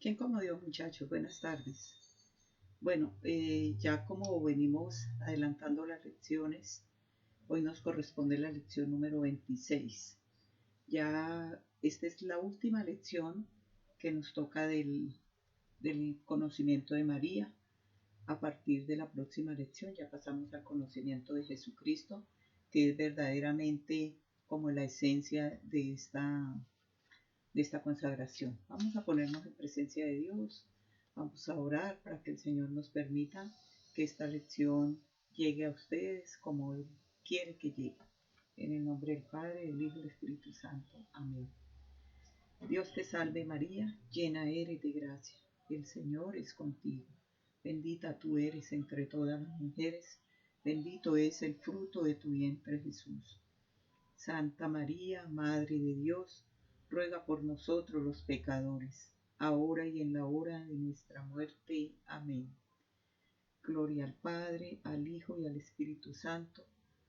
¿Quién como Dios, muchachos? Buenas tardes. Bueno, ya como venimos adelantando las lecciones, hoy nos corresponde la lección número 26. Ya esta es la última lección que nos toca del conocimiento de María. A partir de la próxima lección ya pasamos al conocimiento de Jesucristo, que es verdaderamente como la esencia de esta consagración. Vamos a ponernos en presencia de Dios, vamos a orar para que el Señor nos permita que esta lección llegue a ustedes como Él quiere que llegue. En el nombre del Padre, del Hijo y del Espíritu Santo. Amén. Dios te salve María, llena eres de gracia, el Señor es contigo. Bendita tú eres entre todas las mujeres, bendito es el fruto de tu vientre Jesús. Santa María, Madre de Dios, ruega por nosotros los pecadores, ahora y en la hora de nuestra muerte. Amén. Gloria al Padre, al Hijo y al Espíritu Santo,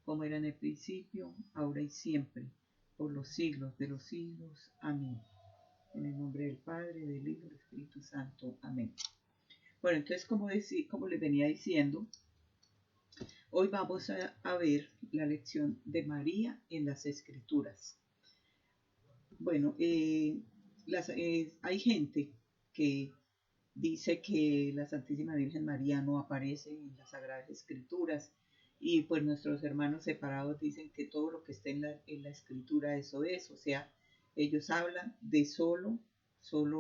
como era en el principio, ahora y siempre, por los siglos de los siglos. Amén. En el nombre del Padre, del Hijo y del Espíritu Santo. Amén. Bueno, entonces, como les venía diciendo, hoy vamos a ver la lección de María en las Escrituras. Bueno, hay gente que dice que la Santísima Virgen María no aparece en las Sagradas Escrituras y pues nuestros hermanos separados dicen que todo lo que está en la Escritura eso es, o sea, ellos hablan de solo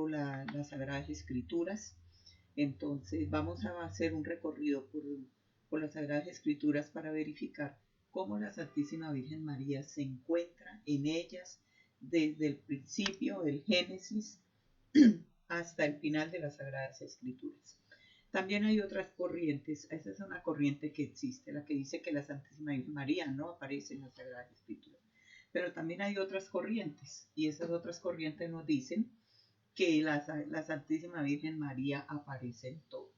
las Sagradas Escrituras. Entonces vamos a hacer un recorrido por las Sagradas Escrituras para verificar cómo la Santísima Virgen María se encuentra en ellas desde el principio del Génesis hasta el final de las Sagradas Escrituras. También hay otras corrientes, esa es una corriente que existe, la que dice que la Santísima Virgen María no aparece en las Sagradas Escrituras. Pero también hay otras corrientes, y esas otras corrientes nos dicen que la Santísima Virgen María aparece en todo.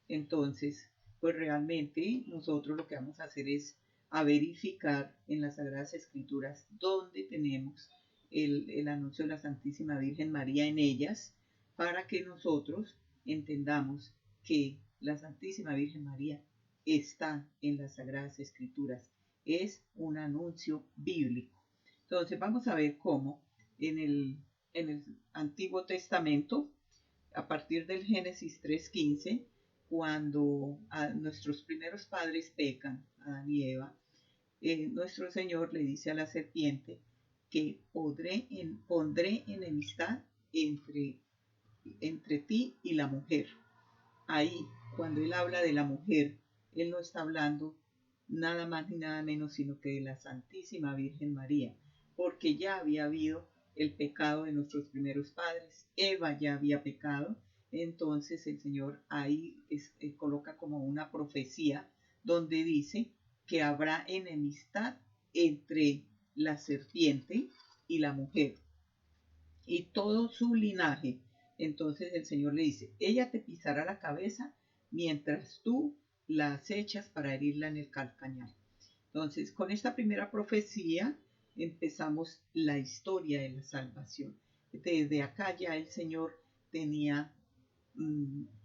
Entonces, pues realmente nosotros lo que vamos a hacer es a verificar en las Sagradas Escrituras dónde tenemos el anuncio de la Santísima Virgen María en ellas, para que nosotros entendamos que la Santísima Virgen María está en las Sagradas Escrituras. Es un anuncio bíblico. Entonces vamos a ver cómo en el Antiguo Testamento, a partir del Génesis 3:15, cuando nuestros primeros padres pecan, Adán y Eva, nuestro Señor le dice a la serpiente que pondré enemistad entre ti y la mujer. Ahí, cuando Él habla de la mujer, Él no está hablando nada más ni nada menos sino que de la Santísima Virgen María, porque ya había habido el pecado de nuestros primeros padres, Eva ya había pecado. Entonces el Señor ahí coloca como una profecía donde dice que habrá enemistad entre la serpiente y la mujer y todo su linaje. Entonces el Señor le dice, ella te pisará la cabeza mientras tú la acechas para herirla en el calcañar. Entonces, con esta primera profecía empezamos la historia de la salvación. Desde acá ya el Señor tenía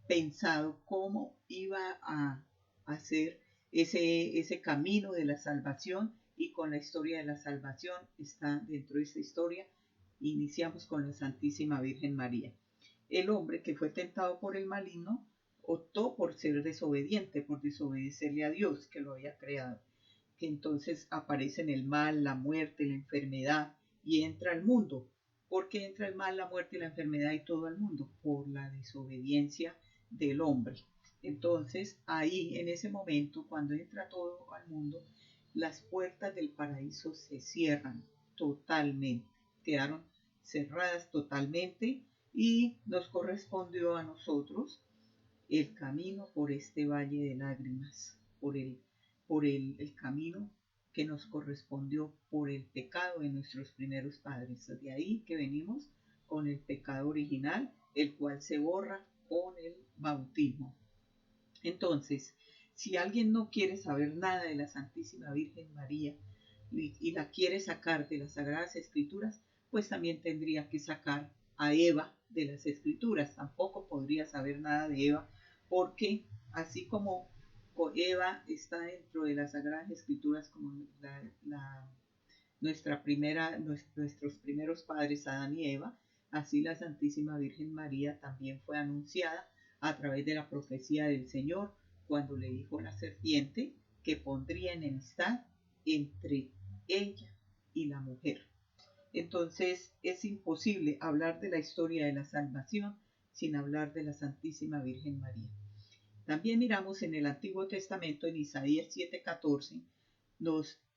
pensado cómo iba a hacer ese camino de la salvación, y con la historia de la salvación está dentro de esta historia. Iniciamos con la Santísima Virgen María. El hombre que fue tentado por el maligno optó por ser desobediente, por desobedecerle a Dios que lo había creado, que entonces aparecen el mal, la muerte, la enfermedad, y entra al mundo. ¿Por qué entra el mal, la muerte y la enfermedad y todo al mundo? Por la desobediencia del hombre. Entonces ahí, en ese momento, cuando entra todo al mundo, las puertas del paraíso se cierran totalmente, quedaron cerradas totalmente, y nos correspondió a nosotros el camino por este valle de lágrimas, por el camino que nos correspondió por el pecado de nuestros primeros padres. De ahí que venimos con el pecado original, el cual se borra con el bautismo. Entonces, si alguien no quiere saber nada de la Santísima Virgen María y la quiere sacar de las Sagradas Escrituras, pues también tendría que sacar a Eva de las Escrituras. Tampoco podría saber nada de Eva, porque así como Eva está dentro de las Sagradas Escrituras como nuestros primeros padres, Adán y Eva, así la Santísima Virgen María también fue anunciada a través de la profecía del Señor, cuando le dijo la serpiente que pondría enemistad entre ella y la mujer. Entonces es imposible hablar de la historia de la salvación sin hablar de la Santísima Virgen María. También miramos en el Antiguo Testamento, en Isaías 7:14,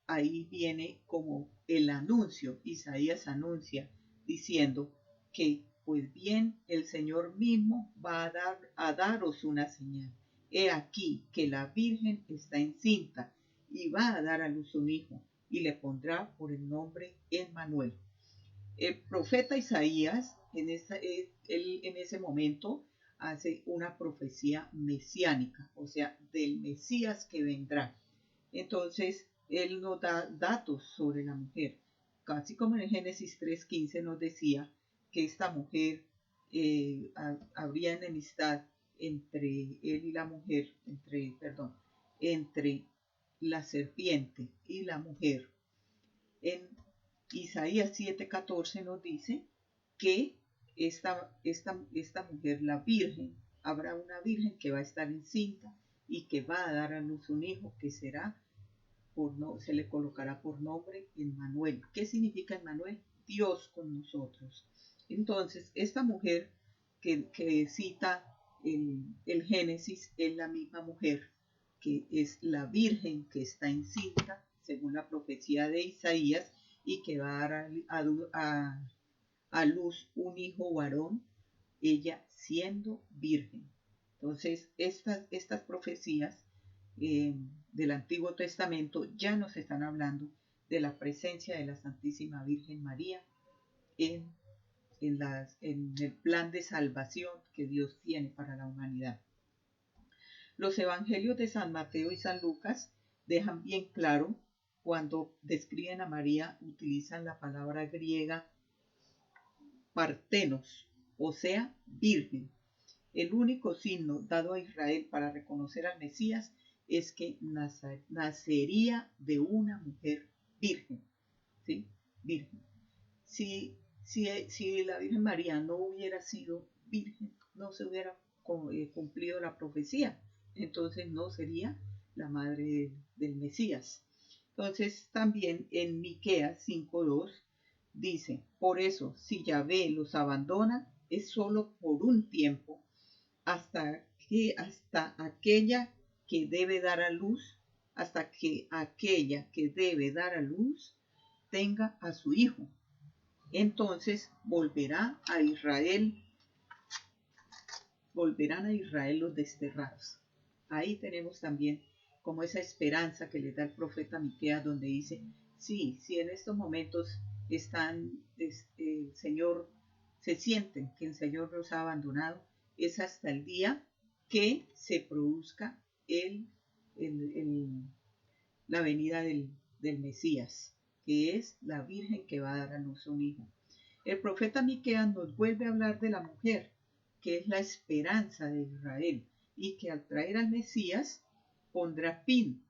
ahí viene como el anuncio. Isaías anuncia diciendo que pues bien el Señor mismo va a daros una señal. He aquí que la Virgen está encinta y va a dar a luz un hijo y le pondrá por el nombre Emmanuel. El profeta Isaías en ese momento hace una profecía mesiánica, o sea, del Mesías que vendrá. Entonces, él nos da datos sobre la mujer, casi como en Génesis 3:15 nos decía que esta mujer habría enemistad entre él y la mujer, entre la serpiente y la mujer. En Isaías 7:14 nos dice que esta mujer, la virgen, habrá una virgen que va a estar encinta y que va a dar a luz un hijo que se le colocará por nombre Emmanuel. ¿Qué significa Emmanuel? Dios con nosotros. Entonces, esta mujer que cita el Génesis es la misma mujer que es la virgen que está encinta, según la profecía de Isaías, y que va a dar a luz un hijo varón, ella siendo virgen. Entonces, estas profecías del Antiguo Testamento ya nos están hablando de la presencia de la Santísima Virgen María en el plan de salvación que Dios tiene para la humanidad. Los evangelios de San Mateo y San Lucas dejan bien claro, cuando describen a María, utilizan la palabra griega partenos, o sea, virgen. El único signo dado a Israel para reconocer al Mesías es que nacería de una mujer virgen, ¿sí? Virgen. Si la Virgen María no hubiera sido virgen, no se hubiera cumplido la profecía, entonces no sería la madre del Mesías. Entonces también en Miqueas 5:2 dice: por eso, si Yahvé los abandona, es solo por un tiempo, hasta aquella que debe dar a luz, hasta que aquella que debe dar a luz tenga a su hijo. Entonces volverán a Israel los desterrados. Ahí tenemos también como esa esperanza que le da el profeta Miqueas, donde dice: sí, si en estos momentos el Señor, se sienten que el Señor los ha abandonado, es hasta el día que se produzca la venida del Mesías, que es la Virgen que va a dar a luz un hijo. El profeta Miqueas nos vuelve a hablar de la mujer, que es la esperanza de Israel, y que al traer al Mesías pondrá fin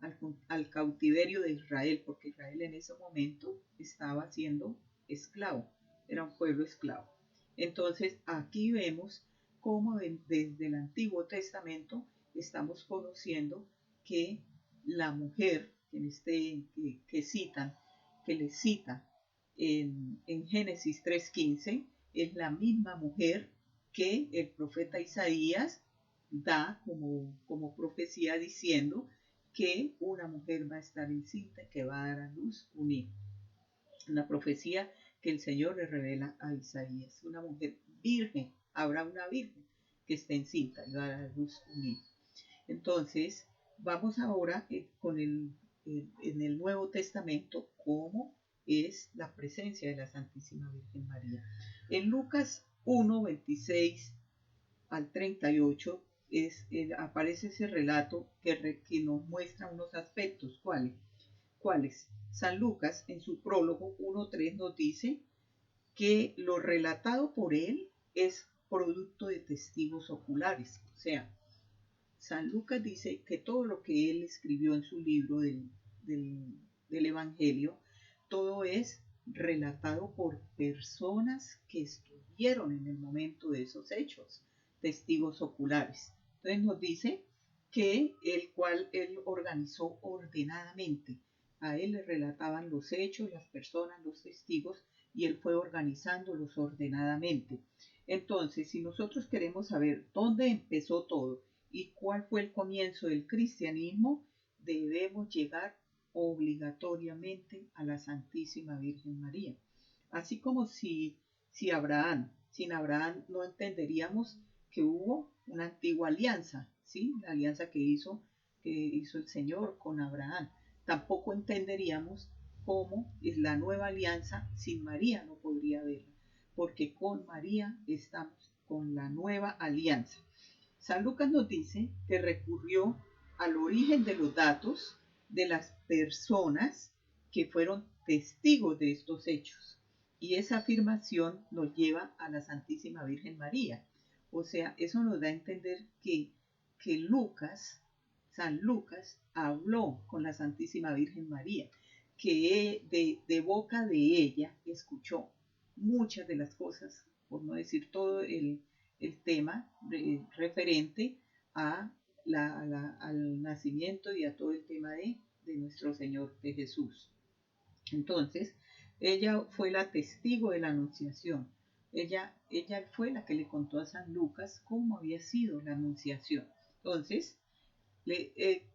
al cautiverio de Israel, porque Israel en ese momento estaba siendo esclavo, era un pueblo esclavo. Entonces aquí vemos cómo desde el Antiguo Testamento estamos conociendo que la mujer que le cita en Génesis 3:15 es la misma mujer que el profeta Isaías da como profecía, diciendo que una mujer va a estar encinta, que va a dar a luz un hijo. Una profecía que el Señor le revela a Isaías. Una mujer virgen, habrá una virgen que esté encinta y va a dar a luz un hijo. Entonces, vamos ahora en el Nuevo Testamento, cómo es la presencia de la Santísima Virgen María. En Lucas 1:26 al 38 aparece ese relato que nos muestra unos aspectos. ¿Cuáles? San Lucas, en su prólogo 1:3, nos dice que lo relatado por él es producto de testigos oculares. O sea, San Lucas dice que todo lo que él escribió en su libro del Evangelio, todo es relatado por personas que estuvieron en el momento de esos hechos, testigos oculares. Entonces nos dice que el cual él organizó ordenadamente. A él le relataban los hechos, las personas, los testigos, y él fue organizándolos ordenadamente. Entonces, si nosotros queremos saber dónde empezó todo y cuál fue el comienzo del cristianismo, debemos llegar obligatoriamente a la Santísima Virgen María. Así como si Abraham, sin Abraham no entenderíamos que hubo una antigua alianza, ¿sí? La alianza que hizo el Señor con Abraham. Tampoco entenderíamos cómo es la nueva alianza sin María, no podría haberla, porque con María estamos con la nueva alianza. San Lucas nos dice que recurrió al origen de los datos de las personas que fueron testigos de estos hechos. Y esa afirmación nos lleva a la Santísima Virgen María. O sea, eso nos da a entender que San Lucas, habló con la Santísima Virgen María, que de boca de ella escuchó muchas de las cosas, por no decir todo el tema referente al nacimiento y a todo el tema de nuestro Señor de Jesús. Entonces, ella fue la testigo de la anunciación. Ella fue la que le contó a San Lucas cómo había sido la anunciación. Entonces,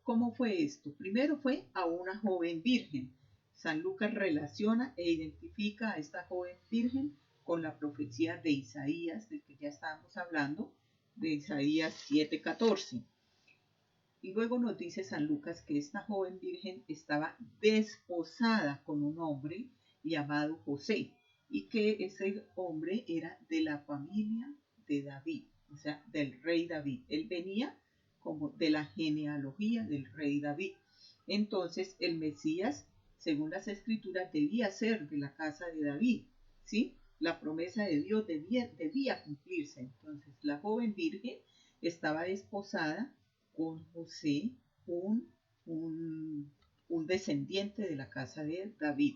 ¿cómo fue esto? Primero fue a una joven virgen. San Lucas relaciona e identifica a esta joven virgen con la profecía de Isaías, del que ya estábamos hablando, de Isaías 7:14. Y luego nos dice San Lucas que esta joven virgen estaba desposada con un hombre llamado José, y que ese hombre era de la familia de David, o sea, del rey David. Él venía como de la genealogía del rey David. Entonces el Mesías, según las escrituras, debía ser de la casa de David, ¿sí? La promesa de Dios debía cumplirse. Entonces la joven virgen estaba desposada con José, un descendiente de la casa de David,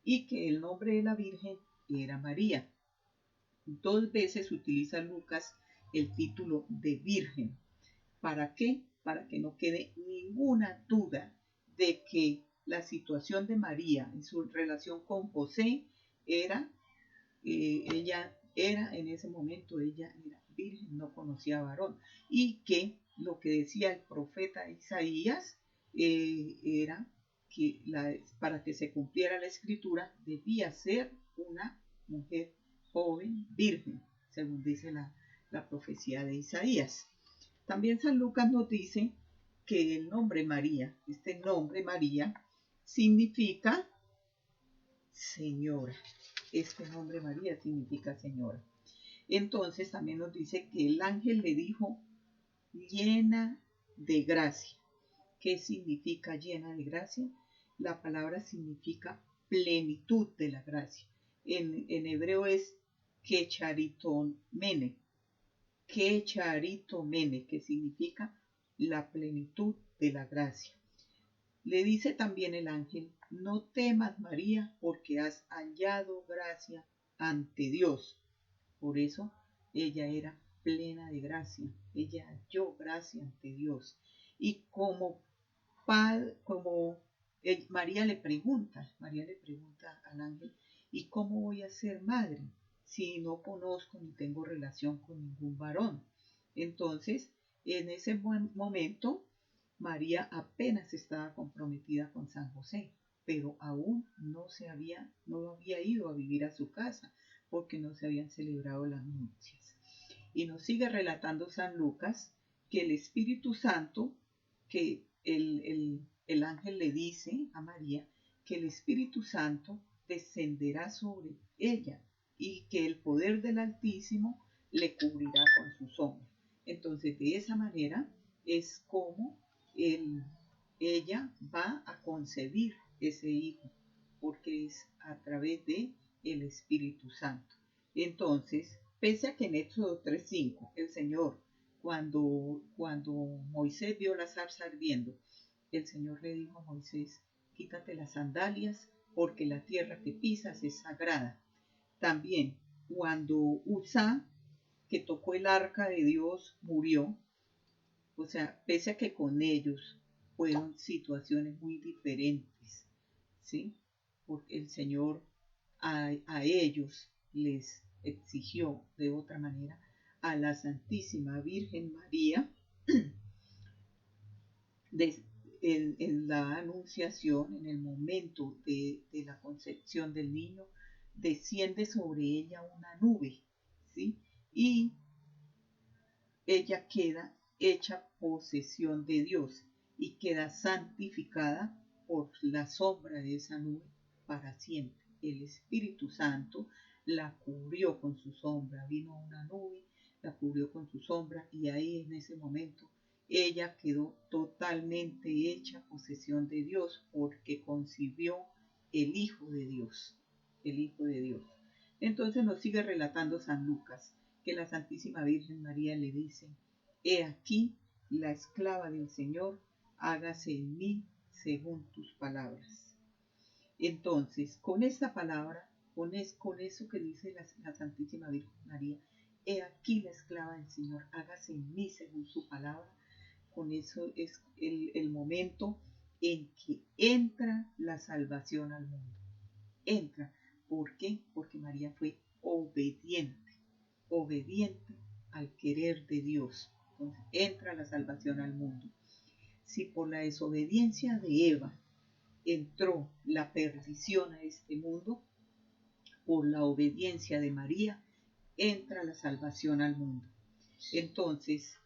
y que el nombre de la Virgen era María. 2 veces utiliza Lucas el título de Virgen. ¿Para qué? Para que no quede ninguna duda de que la situación de María en su relación con José ella era en ese momento, ella era virgen, no conocía varón, y que lo que decía el profeta Isaías era que para que se cumpliera la escritura debía ser una mujer joven, virgen, según dice la profecía de Isaías. También San Lucas nos dice que el nombre María, este nombre María, significa señora. Este nombre María significa señora. Entonces también nos dice que el ángel le dijo, llena de gracia. ¿Qué significa llena de gracia? La palabra significa plenitud de la gracia. En hebreo es kecharitomene. Kecharitomene, que significa la plenitud de la gracia. Le dice también el ángel, no temas María, porque has hallado gracia ante Dios. Por eso ella era plena de gracia, ella halló gracia ante Dios. Y María le pregunta al ángel, ¿y cómo voy a ser madre si no conozco ni tengo relación con ningún varón? Entonces, en ese momento, María apenas estaba comprometida con San José, pero aún no había ido a vivir a su casa, porque no se habían celebrado las nupcias. Y nos sigue relatando San Lucas que el Espíritu Santo, que el ángel le dice a María, que el Espíritu Santo descenderá sobre ella y que el poder del Altísimo le cubrirá con su sombra. Entonces, de esa manera es como ella va a concebir ese hijo, porque es a través de el Espíritu Santo. Entonces, pese a que en Éxodo 3:5 el Señor, cuando Moisés vio la zarza ardiendo, el Señor le dijo a Moisés: quítate las sandalias porque la tierra que pisas es sagrada. También cuando Uzá, que tocó el arca de Dios, murió, o sea, pese a que con ellos fueron situaciones muy diferentes, ¿sí? Porque el Señor a ellos les exigió de otra manera. A la Santísima Virgen María, en la anunciación, en el momento de la concepción del niño, desciende sobre ella una nube, ¿sí? Y ella queda hecha posesión de Dios y queda santificada por la sombra de esa nube para siempre. El Espíritu Santo la cubrió con su sombra, vino una nube, la cubrió con su sombra, y ahí en ese momento ella quedó totalmente hecha posesión de Dios, porque concibió el Hijo de Dios, el Hijo de Dios. Entonces nos sigue relatando San Lucas que la Santísima Virgen María le dice: he aquí la esclava del Señor, hágase en mí según tus palabras. Entonces, con esta palabra, con eso que dice la Santísima Virgen María, he aquí la esclava del Señor, hágase en mí según su palabra, con eso es el momento en que entra la salvación al mundo. Entra. ¿Por qué? Porque María fue obediente al querer de Dios. Entonces entra la salvación al mundo. Si por la desobediencia de Eva entró la perdición a este mundo, por la obediencia de María entra la salvación al mundo. Entonces,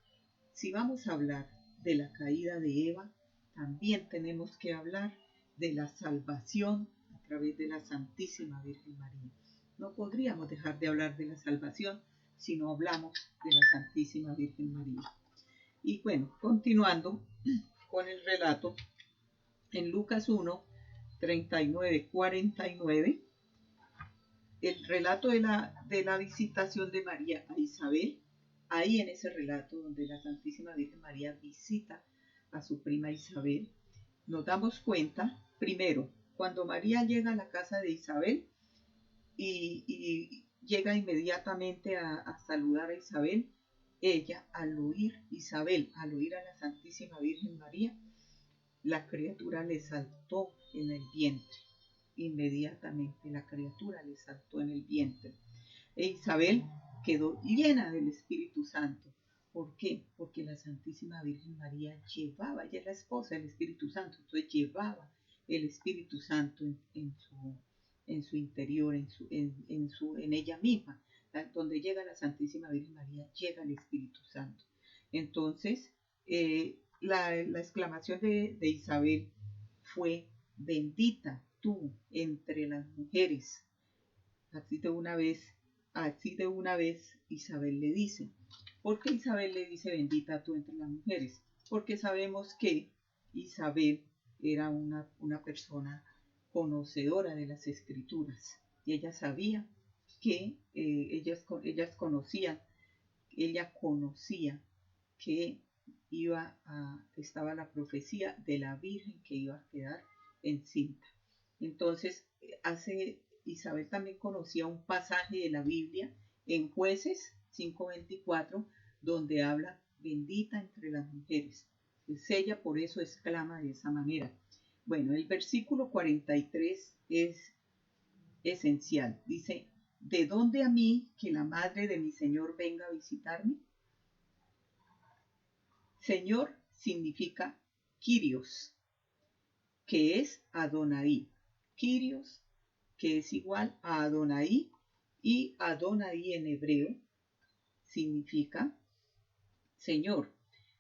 si vamos a hablar de la caída de Eva, también tenemos que hablar de la salvación a través de la Santísima Virgen María. No podríamos dejar de hablar de la salvación si no hablamos de la Santísima Virgen María. Y bueno, continuando con el relato, en Lucas 1, 39, 49, el relato de la visitación de María a Isabel. Ahí en ese relato donde la Santísima Virgen María visita a su prima Isabel, nos damos cuenta, primero, cuando María llega a la casa de Isabel y llega inmediatamente a saludar a Isabel, ella, al oír a la Santísima Virgen María, la criatura le saltó en el vientre. Inmediatamente la criatura le saltó en el vientre. E Isabel quedó llena del Espíritu Santo. ¿Por qué? Porque la Santísima Virgen María llevaba, ella es la esposa del Espíritu Santo, entonces llevaba el Espíritu Santo en su interior, en ella misma. Donde llega la Santísima Virgen María, llega el Espíritu Santo. Entonces, la exclamación de Isabel fue: bendita tú entre las mujeres. Así de una vez Isabel le dice. ¿Por qué Isabel le dice bendita tú entre las mujeres? Porque sabemos que Isabel era una persona conocedora de las Escrituras, y ella sabía que ella conocía que estaba la profecía de la Virgen que iba a quedar encinta. Entonces, Isabel también conocía un pasaje de la Biblia en Jueces 5:24, donde habla bendita entre las mujeres. Pues ella por eso exclama de esa manera. Bueno, el versículo 43 es esencial. Dice: ¿de dónde a mí que la madre de mi Señor venga a visitarme? Señor significa Kyrios, que es Adonai. Kyrios, que es igual a Adonai, y Adonai en hebreo significa Señor.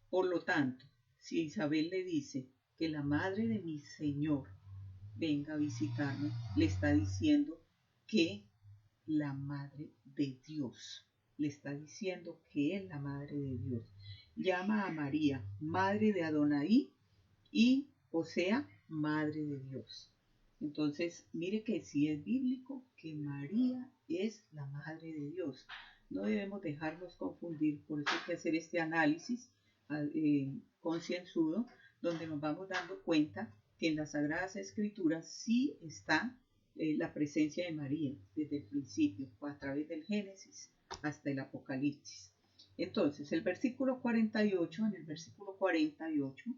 Por lo tanto, si Isabel le dice que la madre de mi Señor venga a visitarme, le está diciendo que la madre de Dios, le está diciendo que es la madre de Dios. Llama a María madre de Adonai, y o sea, madre de Dios. Entonces, mire que sí es bíblico que María es la Madre de Dios. No debemos dejarnos confundir, por eso hay que hacer este análisis concienzudo, donde nos vamos dando cuenta que en las Sagradas Escrituras sí está la presencia de María desde el principio, a través del Génesis hasta el Apocalipsis. Entonces, el versículo 48, en el versículo 48,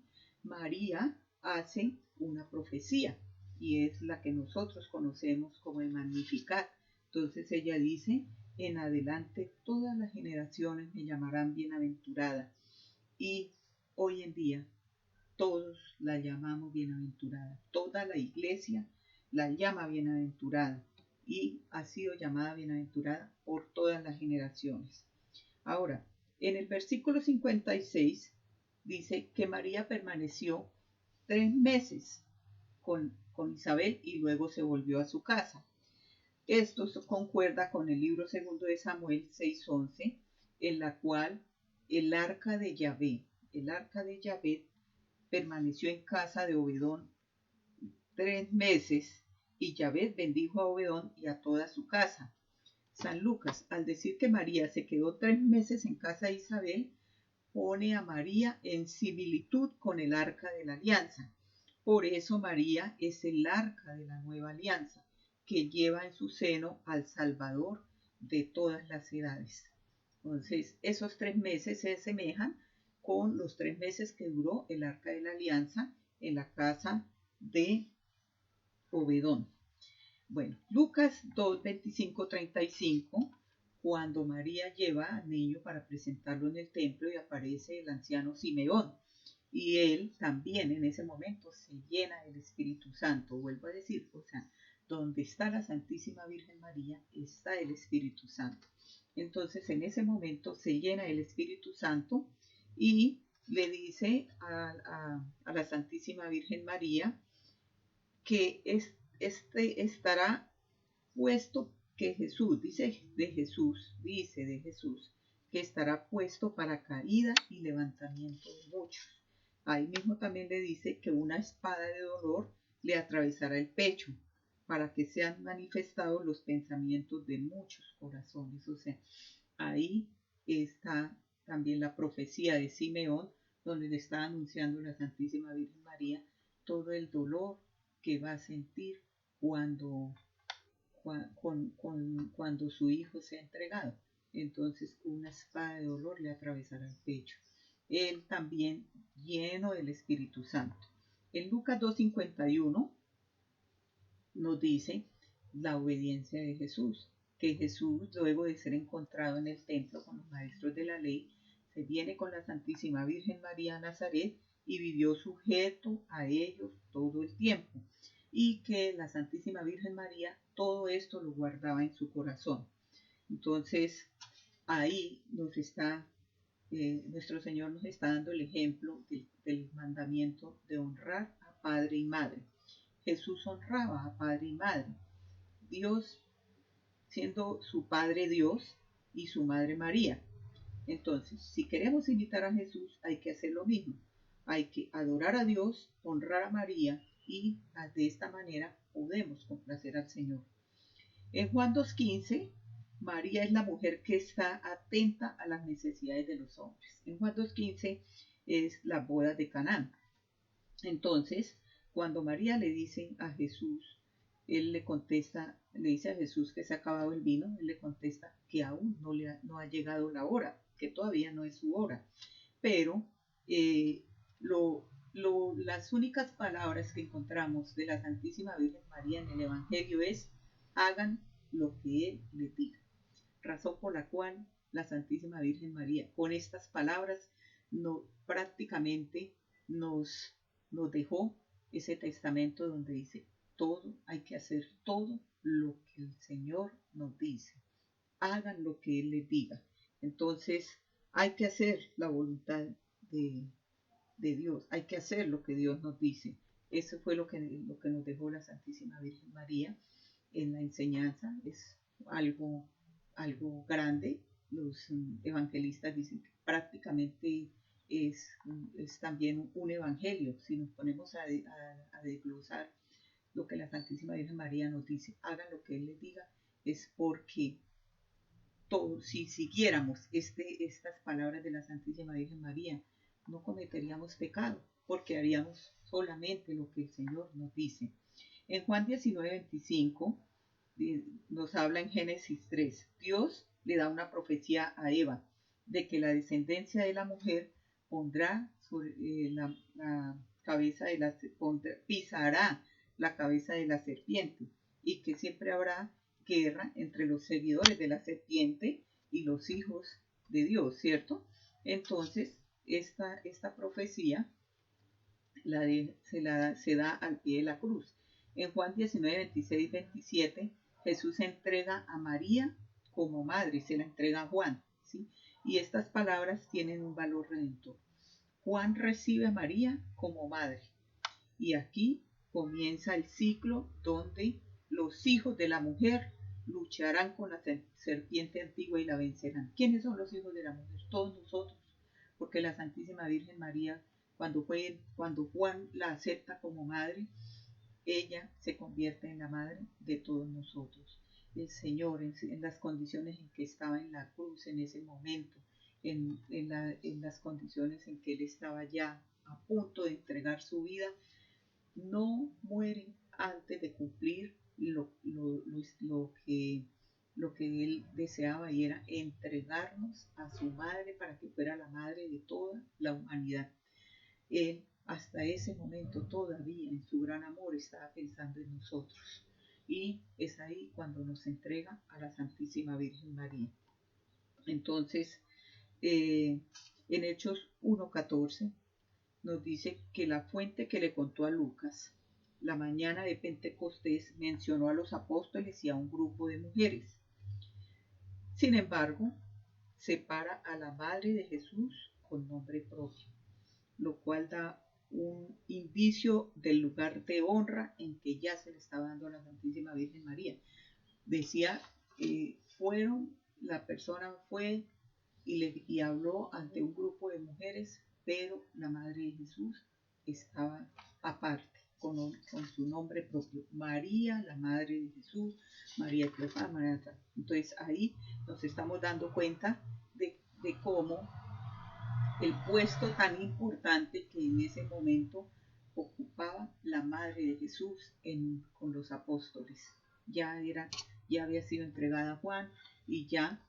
María hace una profecía y es la que nosotros conocemos como el Magnificat. Entonces ella dice, en adelante todas las generaciones me llamarán bienaventurada. Y hoy en día todos la llamamos bienaventurada. Toda la iglesia la llama bienaventurada y ha sido llamada bienaventurada por todas las generaciones. Ahora, en el versículo 56 dice que María permaneció 3 meses con Isabel y luego se volvió a su casa. Esto concuerda con el libro segundo de Samuel 6:11, en la cual el arca de Yahvé permaneció en casa de Obedón 3 meses y Yahvé bendijo a Obedón y a toda su casa. San Lucas, al decir que María se quedó 3 meses en casa de Isabel, pone a María en similitud con el arca de la alianza. Por eso María es el arca de la nueva alianza, que lleva en su seno al Salvador de todas las edades. Entonces, esos 3 meses se asemejan con los 3 meses que duró el arca de la alianza en la casa de Obedón. Bueno, Lucas 2, 25, 35, cuando María lleva al niño para presentarlo en el templo y aparece el anciano Simeón. Y él también en ese momento se llena del Espíritu Santo. Vuelvo a decir, o sea, donde está la Santísima Virgen María está el Espíritu Santo. Entonces en ese momento se llena el Espíritu Santo y le dice a la Santísima Virgen María que estará puesto que Jesús, dice de Jesús, que estará puesto para caída y levantamiento de muchos. Ahí mismo también le dice que una espada de dolor le atravesará el pecho para que sean manifestados los pensamientos de muchos corazones. O sea, ahí está también la profecía de Simeón, donde le está anunciando la Santísima Virgen María todo el dolor que va a sentir cuando su hijo sea entregado. Entonces una espada de dolor le atravesará el pecho. Él también lleno del Espíritu Santo. En Lucas 2:51 nos dice la obediencia de Jesús, que Jesús, luego de ser encontrado en el templo con los maestros de la ley, se viene con la Santísima Virgen María a Nazaret y vivió sujeto a ellos todo el tiempo, y que la Santísima Virgen María todo esto lo guardaba en su corazón. Entonces, ahí nuestro Señor nos está dando el ejemplo del mandamiento de honrar a padre y madre. Jesús honraba a padre y madre. Dios siendo su Padre Dios y su Madre María. Entonces, si queremos imitar a Jesús, hay que hacer lo mismo. Hay que adorar a Dios, honrar a María y de esta manera podemos complacer al Señor. En Juan 2:15, María es la mujer que está atenta a las necesidades de los hombres. En Juan 2:15 es la boda de Caná. Entonces, cuando María le dice a Jesús, él le contesta, le dice a Jesús que se ha acabado el vino, él le contesta que aún no ha llegado la hora, que todavía no es su hora. Pero las únicas palabras que encontramos de la Santísima Virgen María en el Evangelio es: hagan lo que Él les diga. Razón por la cual la Santísima Virgen María, con estas palabras, prácticamente nos dejó ese testamento donde dice: hay que hacer todo lo que el Señor nos dice. Hagan lo que Él les diga. Entonces, hay que hacer la voluntad de Dios. Hay que hacer lo que Dios nos dice. Eso fue lo que nos dejó la Santísima Virgen María en la enseñanza. Es algo grande. Los evangelistas dicen que prácticamente es también un evangelio. Si nos ponemos a desglosar lo que la Santísima Virgen María nos dice, hagan lo que Él les diga, es porque si siguiéramos estas palabras de la Santísima Virgen María, no cometeríamos pecado, porque haríamos solamente lo que el Señor nos dice. En Juan 19:25 nos habla en Génesis 3, Dios le da una profecía a Eva de que la descendencia de la mujer pondrá sobre, la cabeza de pisará la cabeza de la serpiente, y que siempre habrá guerra entre los seguidores de la serpiente y los hijos de Dios, ¿cierto? Entonces, esta profecía se da al pie de la cruz. En Juan 19, 26, 27, Jesús se entrega a María como madre, se la entrega a Juan, ¿sí? Y estas palabras tienen un valor redentor. Juan recibe a María como madre. Y aquí comienza el ciclo donde los hijos de la mujer lucharán con la serpiente antigua y la vencerán. ¿Quiénes son los hijos de la mujer? Todos nosotros, porque la Santísima Virgen María, cuando Juan la acepta como madre, ella se convierte en la madre de todos nosotros. El Señor, en las condiciones en que estaba en la cruz en ese momento, en las condiciones en que Él estaba ya a punto de entregar su vida, no muere antes de cumplir lo que Él deseaba, y era entregarnos a su madre para que fuera la madre de toda la humanidad. Él hasta ese momento todavía en su gran amor estaba pensando en nosotros, y es ahí cuando nos entrega a la Santísima Virgen María. Entonces, en Hechos 1:14 nos dice que la fuente que le contó a Lucas la mañana de Pentecostés mencionó a los apóstoles y a un grupo de mujeres. Sin embargo, separa a la madre de Jesús con nombre propio, lo cual da un indicio del lugar de honra en que ya se le estaba dando a la Santísima Virgen María. Decía, la persona fue y habló ante un grupo de mujeres, pero la madre de Jesús estaba aparte, con su nombre propio, María, la madre de Jesús, María Cleofás, María. Entonces ahí nos estamos dando cuenta de cómo el puesto tan importante que en ese momento ocupaba la madre de Jesús con los apóstoles. Ya había sido entregada a Juan, y ya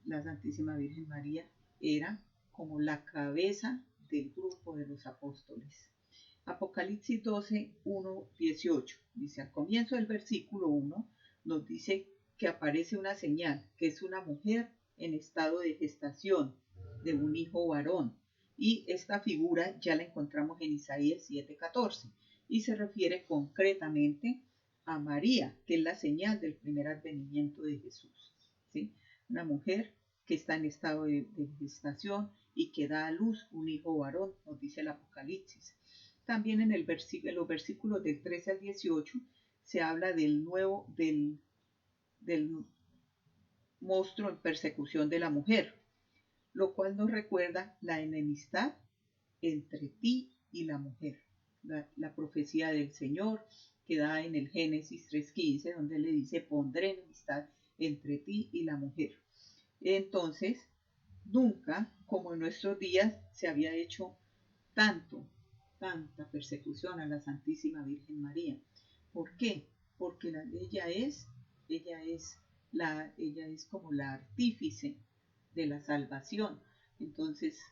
la Santísima Virgen María era como la cabeza del grupo de los apóstoles. Apocalipsis 12, 1, 18 dice: al comienzo del versículo 1 nos dice que aparece una señal, que es una mujer en estado de gestación de un hijo varón, y esta figura ya la encontramos en Isaías 7:14, y se refiere concretamente a María, que es la señal del primer advenimiento de Jesús, ¿sí? Una mujer que está en estado de gestación y que da a luz un hijo varón, nos dice el Apocalipsis. También en los versículos del 13 al 18 se habla del monstruo en persecución de la mujer, lo cual nos recuerda la enemistad entre ti y la mujer. La profecía del Señor que da en el Génesis 3:15, donde le dice: pondré enemistad entre ti y la mujer. Entonces, nunca como en nuestros días se había hecho tanta persecución a la Santísima Virgen María. ¿Por qué? Porque ella es como la artífice de la salvación. Entonces,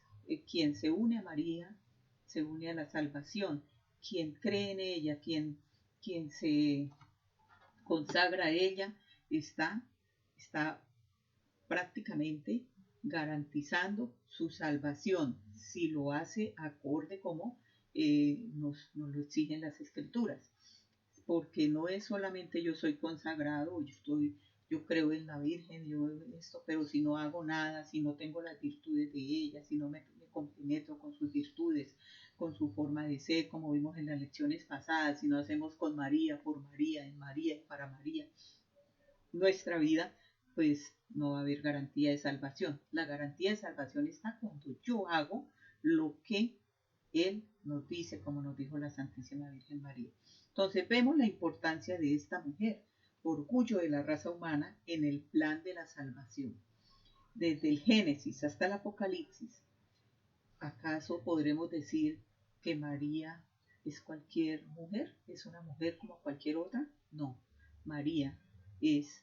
quien se une a María se une a la salvación. Quien cree en ella, quien se consagra a ella, está prácticamente garantizando su salvación, si lo hace acorde como nos lo exigen las Escrituras. Porque no es solamente yo soy consagrado, yo creo en la Virgen, pero si no hago nada, si no tengo las virtudes de ella, si no me comprometo con sus virtudes, con su forma de ser, como vimos en las lecciones pasadas, si no hacemos con María, por María, en María y para María, nuestra vida, pues no va a haber garantía de salvación. La garantía de salvación está cuando yo hago lo que Él nos dice, como nos dijo la Santísima Virgen María. Entonces vemos la importancia de esta mujer, orgullo de la raza humana en el plan de la salvación. Desde el Génesis hasta el Apocalipsis, ¿acaso podremos decir que María es cualquier mujer? ¿Es una mujer como cualquier otra? No, María es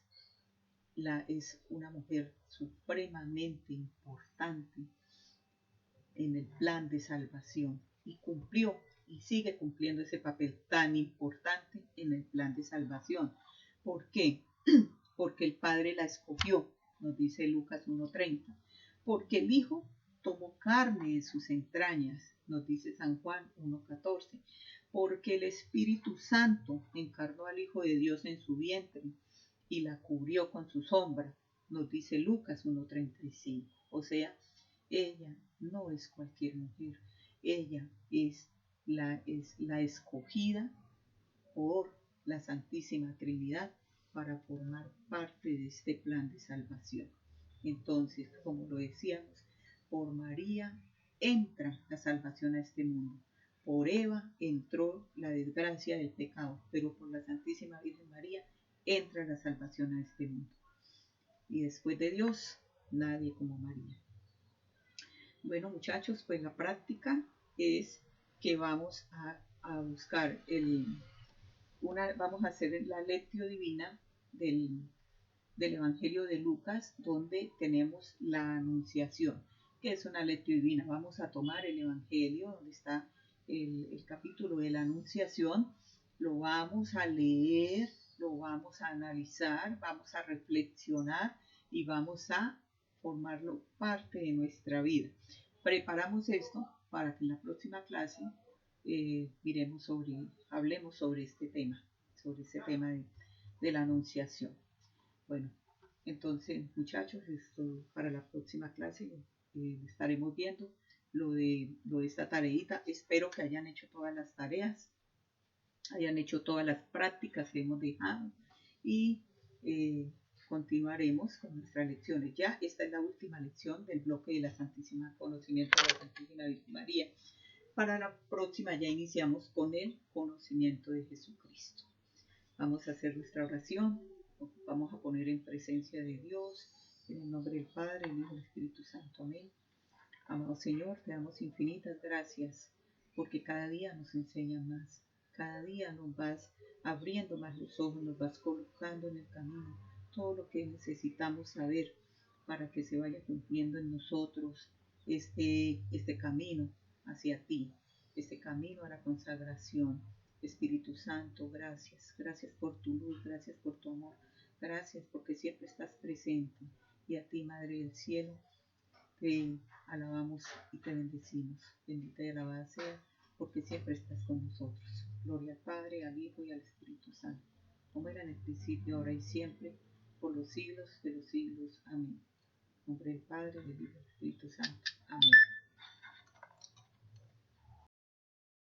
una mujer supremamente importante en el plan de salvación y cumplió y sigue cumpliendo ese papel tan importante en el plan de salvación. ¿Por qué? Porque el Padre la escogió, nos dice Lucas 1:30. Porque el Hijo tomó carne de sus entrañas, nos dice San Juan 1:14. Porque el Espíritu Santo encarnó al Hijo de Dios en su vientre y la cubrió con su sombra, nos dice Lucas 1:35. O sea, ella no es cualquier mujer, ella es la escogida por la Santísima Trinidad para formar parte de este plan de salvación. Entonces, como lo decíamos, por María entra la salvación a este mundo. Por Eva entró la desgracia del pecado, pero por la Santísima Virgen María entra la salvación a este mundo. Y después de Dios, nadie como María. Bueno, muchachos, pues la práctica es que vamos a buscar vamos a hacer la lectio divina del Evangelio de Lucas, donde tenemos la Anunciación, que es una lectio divina. Vamos a tomar el Evangelio, donde está el capítulo de la Anunciación, lo vamos a leer, lo vamos a analizar, vamos a reflexionar y vamos a formarlo parte de nuestra vida. Preparamos esto para que en la próxima clase hablemos sobre este tema de la Anunciación. Bueno, entonces, muchachos, para la próxima clase estaremos viendo lo de esta tareita. Espero que hayan hecho todas las tareas, hayan hecho todas las prácticas que hemos dejado y continuaremos con nuestras lecciones. Ya esta es la última lección del bloque de la Santísima Conocimiento de la Santísima Virgen María. Para la próxima ya iniciamos con el conocimiento de Jesucristo. Vamos a hacer nuestra oración. Vamos a poner en presencia de Dios, en el nombre del Padre, del Hijo y del Espíritu Santo. Amén. Amado Señor, te damos infinitas gracias porque cada día nos enseñas más. Cada día nos vas abriendo más los ojos, nos vas colocando en el camino todo lo que necesitamos saber para que se vaya cumpliendo en nosotros este camino hacia ti, este camino a la consagración. Espíritu Santo, gracias. Gracias por tu luz, gracias por tu amor. Gracias porque siempre estás presente. Y a ti, Madre del Cielo, te alabamos y te bendecimos. Bendita y alabada sea, porque siempre estás con nosotros. Gloria al Padre, al Hijo y al Espíritu Santo, como era en el principio, ahora y siempre, por los siglos de los siglos. Amén. En nombre del Padre, del Hijo y del Espíritu Santo.